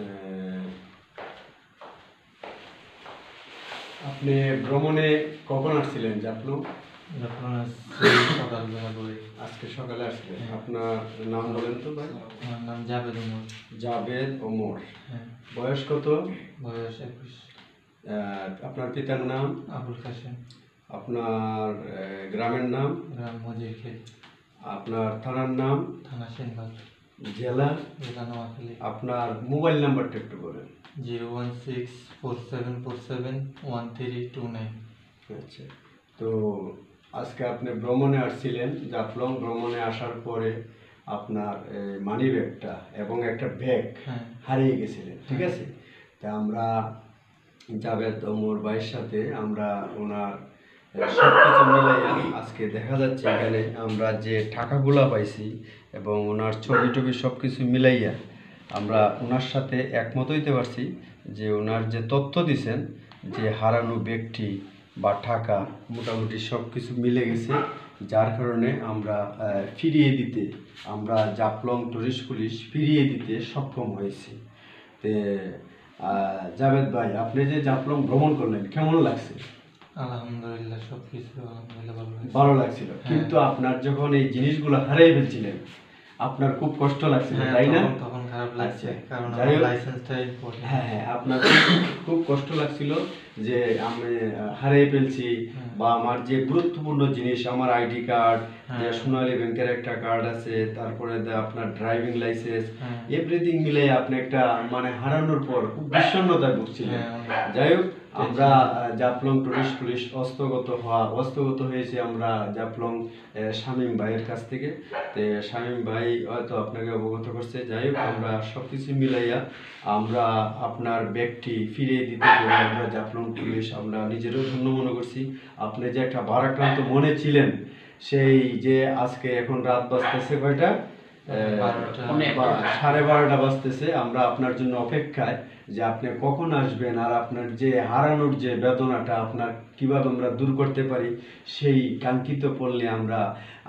আহ, আপনি ভ্রমণে কখন আসছিলেন জাফলং? যখন আসছি সকালবেলা করে। আজকে সকালে আসছিলেন। আপনার নাম বলেন তো ভাই? আমার নাম জাভেদ ওমর। জাভেদ ওমর। হ্যাঁ, বয়স কত? বয়স 21। আপনার পিতার নাম? আবুল কাশেম। আপনার গ্রামের নাম? গ্রাম মজিরখেল। আপনার থানার নাম? থানা সেনবাগ। জেলা? জেলা নোয়াখালী। আপনার মোবাইল নাম্বারটা একটু বলেন। 01647471329। আচ্ছা, তো আজকে আপনি ভ্রমণে আসছিলেন। জাফলং ভ্রমণে আসার পরে আপনার মানি ব্যাগটা এবং একটা ব্যাগ হ্যাঁ, হারিয়ে গেছিলেন, ঠিক আছে? তা আমরা জাভেদ ওমর ভাইয়ের সাথে আমরা ওনার সব কিছু মিলাইয়া আজকে দেখা যাচ্ছে এখানে আমরা যে টাকাগুলা পাইছি এবং ওনার ছবি টবি সব কিছু মিলাইয়া আমরা ওনার সাথে একমত হইতে পারছি যে ওনার যে তথ্য দিছেন যে হারানো ব্যক্তি বা টাকা মোটামুটি সব কিছু মিলে গেছে, যার কারণে আমরা আমরা জাফলং টুরিস্ট পুলিশ ফিরিয়ে দিতে সক্ষম হয়েছি। তে জাভেদ ভাই, আপনি যে জাফলং ভ্রমণ করলেন কেমন লাগছে? আলহামদুলিল্লাহ, সবকিছু আলহামদুলিল্লাহ ভালো লাগছে। ভালো লাগছিল, কিন্তু আপনার যখন এই জিনিসগুলো হারিয়ে ফেলছিলেন আপনার খুব কষ্ট লাগছিল, হ্যাঁ, তাই না? তখন খারাপ লাগছে, আচ্ছা, কারণ যাই আমার হোক। লাইসেন্সটা ইম্পর্টেন্ট। হ্যাঁ হ্যাঁ, আপনার খুব কষ্ট লাগছিল যে আমি হারিয়ে ফেলছি, বা আমার যে গুরুত্বপূর্ণ জিনিস, আমার আইডি কার্ড, যে সোনালী ব্যাংকের একটা কার্ড আছে, তারপরে আপনার ড্রাইভিং লাইসেন্স, এভরিথিং মিলে আপনি একটা মানে হারানোর পর খুব বিষণ্ণতায় ভুগছিলেন। যাই হোক, আমরা জাফলং টুরিস্ট পুলিশ হস্তগত হয়েছে আমরা জাফলং শামীম ভাইয়ের কাছ থেকে। শামীম ভাই হয়তো আপনাকে অবগত করছে। যাই হোক, আমরা সব কিছু মিলাইয়া আমরা আপনার ব্যাগটি ফিরিয়ে দিতে পেরে আমরা জাফলং পুলিশ আমরা নিজেরও ধন্য মনে করছি। আপনি যে একটা ভারাক্রান্ত মনে ছিলেন, সেই যে আজকে এখন রাত বাজতেছে কয়টা? 12:30 বাজতেছে। আমরা আপনার জন্য অপেক্ষায় যে আপনি কখন আসবেন আর আপনার যে হারানোর যে বেদনাটা আপনার কিভাবে আমরা দূর করতে পারি সেই কাঙ্ক্ষিত পড়লে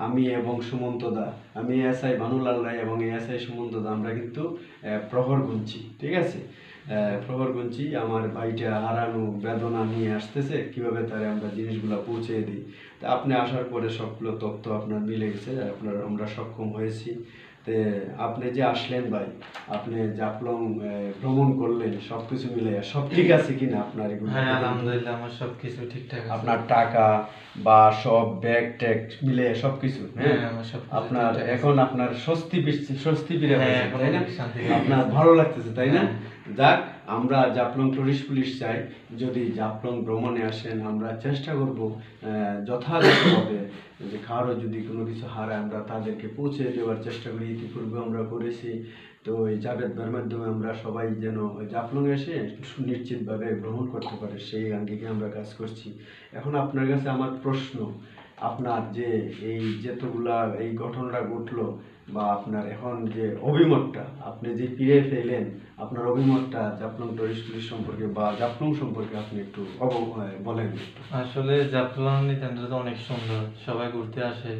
আমি এবং সুমন্ত দা, আমি এসআই ভানুলাল রায় এবং এসআই সুমন্ত দা আমরা কিন্তু প্রহর গুনছি, ঠিক আছে? প্রহর গুনছি, আমার ভাইটা হারানো বেদনা নিয়ে আসতেছে, কিভাবে তারে আমরা জিনিসগুলো পৌঁছে দিই। তা আপনি আসার পরে সবগুলো তথ্য আপনার মিলে গেছে, আমরা সক্ষম হয়েছি। তে আপনি যে আসলেন ভাই, আপনি জাফলং ভ্রমণ করলেন, সবকিছু মিলে সব ঠিক আছে কিনা আপনার? হ্যাঁ, আলহামদুলিল্লাহ, আমার সবকিছু ঠিকঠাক আছে। আপনার টাকা বা সব ব্যাগ ট্যাগ মিলে সবকিছু? হ্যাঁ, আমার সব আপনার এখন আপনার স্বস্তি ফিরে হ্যাঁ, পেয়েছেন, তাই না? শান্তি আপনার ভালো লাগতেছে, তাই না? যাক, আমরা জাফলং টুরিস্ট পুলিশ চাই যদি জাফলং ভ্রমণে আসেন আমরা চেষ্টা করব যথাযথভাবে যে কারো যদি কোনো কিছু হারায় আমরা তাদেরকে পৌঁছে দেওয়ার চেষ্টা করি। ইতিপূর্বে আমরা করেছি। তো এই জাভেদ ভাইয়ের মাধ্যমে আমরা সবাই যেন জাফলং এসে নিশ্চিতভাবে ভ্রমণ করতে পারে সেই আঙ্গিকে আমরা কাজ করছি। এখন আপনার কাছে আমার প্রশ্ন, আপনার যে এই যেতগুলা এই ঘটনাটা ঘটলো বা আপনার এখন যে অভিমতটা আপনি যে ফিরে ফেলেন, আপনার অভিমতটা জাফলং টুরিস্ট পুলিশ সম্পর্কে বা জাফলং সম্পর্কে আপনি একটু বলেন। আসলে জাফলং নিতান্তই তো অনেক সুন্দর, সবাই ঘুরতে আসে,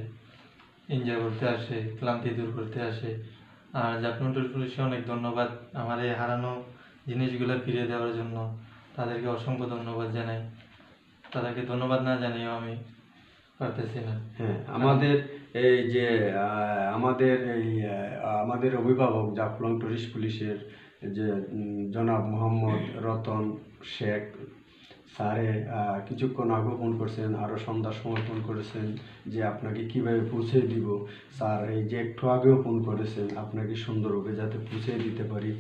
এনজয় করতে আসে, ক্লান্তি দূর করতে আসে। আর জাফলং টুরিস্ট পুলিশকে অনেক ধন্যবাদ আমার এই হারানো জিনিসগুলো ফিরিয়ে দেওয়ার জন্য। তাদেরকে অসংখ্য ধন্যবাদ জানাই, তাদেরকে ধন্যবাদ না জানিয়েও আমি পারতেছি না। হ্যাঁ, আমাদের অভিভাবক জাফলং টুরিস্ট পুলিশের যে জনাব মোহাম্মদ রতন শেখ স্যারে কিছুক্ষণ আগে ফোন করছেন, আরও সন্ধ্যার সময় ফোন করেছেন যে আপনাকে কিভাবে পৌঁছে দিব। স্যার এই যে একটু আগেও ফোন করেছেন আপনাকে সুন্দরভাবে যাতে পৌঁছে দিতে পারি।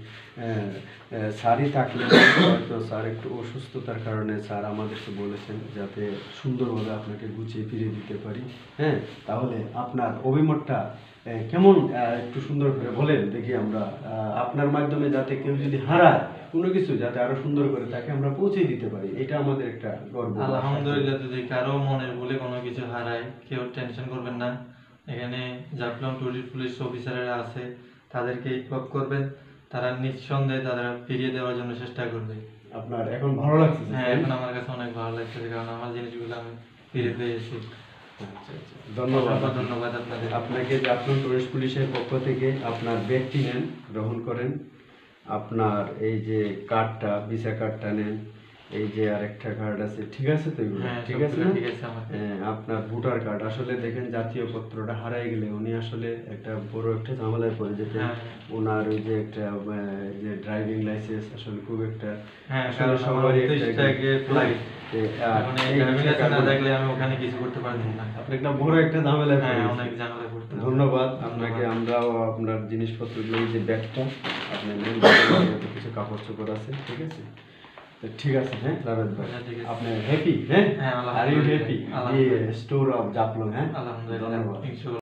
স্যারই থাকলে হয়তো স্যার একটু অসুস্থতার কারণে স্যার আমাদেরকে বলেছেন যাতে সুন্দরভাবে আপনাকে গুছিয়ে ফিরিয়ে দিতে পারি। হ্যাঁ, তাহলে আপনার অভিমতটা কেমন একটু সুন্দর করে বলেন দেখি। আমরা আপনার মাধ্যমে যাতে কেউ যদি হারায় কোনো কিছু যাতে আরো সুন্দর করে তাকে আমরা পৌঁছে দিতে পারি, এটা আমাদের একটা গর্ব। আলহামদুলিল্লাহ, যদি কারো মনের ভুলে কোনো কিছু হারায় কেউ টেনশন করবেন না। এখানে জাফলং টুরিস্ট পুলিশ অফিসাররা আছে, তাদেরকে ইনফর্ম করবেন, তারা নিঃসন্দেহে তারা ফিরিয়ে দেওয়ার জন্য চেষ্টা করবে। আপনার এখন ভালো লাগছে? হ্যাঁ, এখন আমার কাছে অনেক ভালো লাগছে, কারণ আমার জিনিসগুলো আমি ফিরে পেয়েছি। আচ্ছা আচ্ছা, ধন্যবাদ। ধন্যবাদ আপনাকে। জাফলং টুরিস্ট পুলিশের পক্ষ থেকে আপনার ব্যাগটি নেন, গ্রহণ করেন। আপনার এই যে কার্ডটা, ভিসা কার্ডটা নেন, এই যে আরেকটা কার্ড আছে, ঠিক আছে তো এগুলো? হ্যাঁ, ঠিক আছে সবগুলো না? ঠিক আছে আমার। আপনার ভোটার কার্ড, আসলে দেখেন জাতীয় পত্রটা হারাই গেলে উনি আসলে একটা বড় একটা ঝামেলায় পড়ে যেতেন। হ্যাঁ। ওনার ওই যে একটা যে ড্রাইভিং লাইসেন্স আসলে খুব একটা হ্যাঁ, আসলে কারণ আমার সবারই 29 একটা তারিখে flight। আর মানে এই driving license না কারণে থাকলে আমি ওখানে কিছু করতে পারতাম না। আপনি একটা বড় একটা ঝামেলায় পড়ে হ্যাঁ, গেছেন। অনেক ঝামেলা করতে হবে। ধন্যবাদ আপনাকে। আমরাও আপনার জিনিসপত্রগুলো, এই যে ব্যাগটা আপনি নেন, এত কিছু কাপড় চোপড় আছে, ঠিক আছে? তো ঠিক আছে, হ্যাঁ রাবেদ ভাই, আচ্ছা, ঠিক আছে। আপনি হ্যাপি? হ্যাঁ, হ্যাঁ, আর ইউ আলহামদুলিল্লাহ। হ্যাপি? আলহামদুলিল্লাহ। স্টোর অফ জাফলং, হ্যাঁ আলহামদুলিল্লাহ, ধন্যবাদ। ইনশাআল্লাহ।